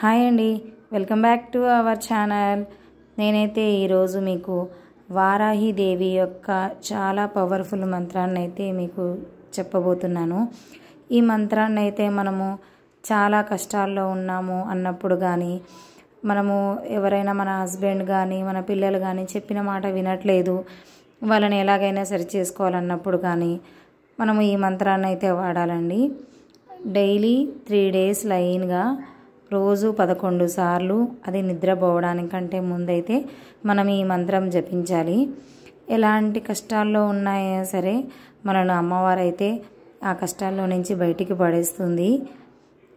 Hi అండి, welcome back to our channel. నేనైతే ఈరోజు మీకు వారాహి దేవి యొక్క చాలా పవర్ఫుల్ మంత్రాన్ని అయితే మీకు చెప్పబోతున్నాను. ఈ మంత్రాన్ని అయితే మనము చాలా కష్టాల్లో ఉన్నాము అన్నప్పుడు కానీ, మనము ఎవరైనా మన హస్బెండ్ కానీ మన పిల్లలు కానీ చెప్పిన మాట వినట్లేదు, వాళ్ళని ఎలాగైనా సరి చేసుకోవాలన్నప్పుడు కానీ మనము ఈ మంత్రాన్ని అయితే వాడాలండి. డైలీ 3 days లైన్గా రోజు 11 సార్లు, అది నిద్రపోవడానికంటే ముందైతే మనం ఈ మంత్రం జపించాలి. ఎలాంటి కష్టాల్లో ఉన్నాయో సరే మనను అమ్మవారైతే ఆ కష్టాల్లో నుంచి బయటికి పడేస్తుంది.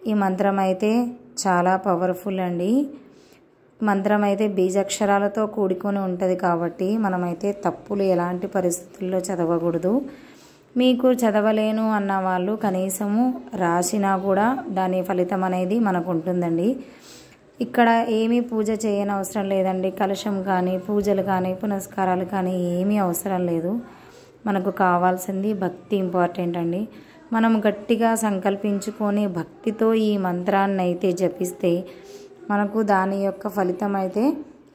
ఈ మంత్రం అయితే చాలా పవర్ఫుల్ అండి. మంత్రం అయితే బీజాక్షరాలతో కూడుకొని ఉంటుంది కాబట్టి మనమైతే తప్పులు ఎలాంటి పరిస్థితుల్లో చదవకూడదు. మీకు చదవలేను అన్న వాళ్ళు కనీసము రాసినా కూడా దాని ఫలితం అనేది మనకు ఉంటుందండి. ఇక్కడ ఏమీ పూజ చేయని అవసరం లేదండి. కలశం కానీ పూజలు కానీ పునస్కారాలు కానీ ఏమీ అవసరం లేదు. మనకు కావాల్సింది భక్తి ఇంపార్టెంట్ అండి. మనం గట్టిగా సంకల్పించుకొని భక్తితో ఈ మంత్రాన్ని అయితే జపిస్తే మనకు దాని యొక్క ఫలితం అయితే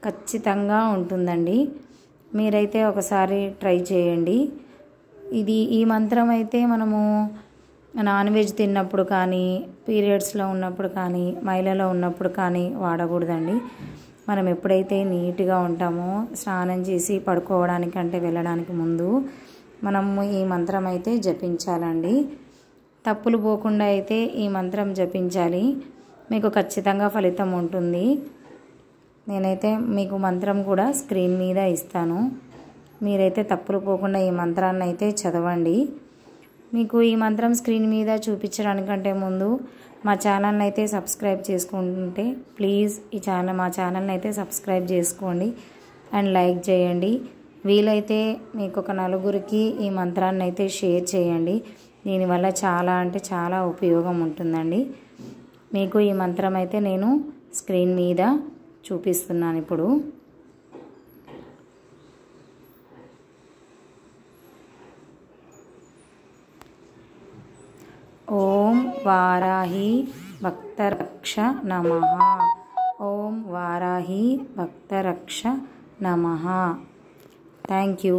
ఖచ్చితంగా ఉంటుందండి. మీరైతే ఒకసారి ట్రై చేయండి. ఈ మంత్రం అయితే మనము నాన్ వెజ్ తిన్నప్పుడు కానీ, పీరియడ్స్లో ఉన్నప్పుడు కానీ, మైలలో ఉన్నప్పుడు కానీ వాడకూడదండి. మనం ఎప్పుడైతే నీట్గా ఉంటామో స్నానం చేసి పడుకోవడానికంటే వెళ్ళడానికి ముందు మనము ఈ మంత్రం అయితే జపించాలండి. తప్పులు పోకుండా అయితే ఈ మంత్రం జపించాలి. మీకు ఖచ్చితంగా ఫలితం ఉంటుంది. నేనైతే మీకు మంత్రం కూడా స్క్రీన్ మీద ఇస్తాను. మీరైతే తప్పులు పోకుండా ఈ మంత్రాన్ని అయితే చదవండి. మీకు ఈ మంత్రం స్క్రీన్ మీద చూపించడానికంటే ముందు మా ఛానల్ని అయితే సబ్స్క్రైబ్ చేసుకుంటే ప్లీజ్ మా ఛానల్ని అయితే సబ్స్క్రైబ్ చేసుకోండి అండ్ లైక్ చేయండి. వీలైతే మీకు ఒక 4గురికి ఈ మంత్రాన్ని అయితే షేర్ చేయండి. దీనివల్ల చాలా అంటే చాలా ఉపయోగం ఉంటుందండి. మీకు ఈ మంత్రం అయితే నేను స్క్రీన్ మీద చూపిస్తున్నాను ఇప్పుడు. ఓం వారాహి భక్తరక్ష నమః. ఓం వారాహి భక్తరక్ష నమః. Thank you.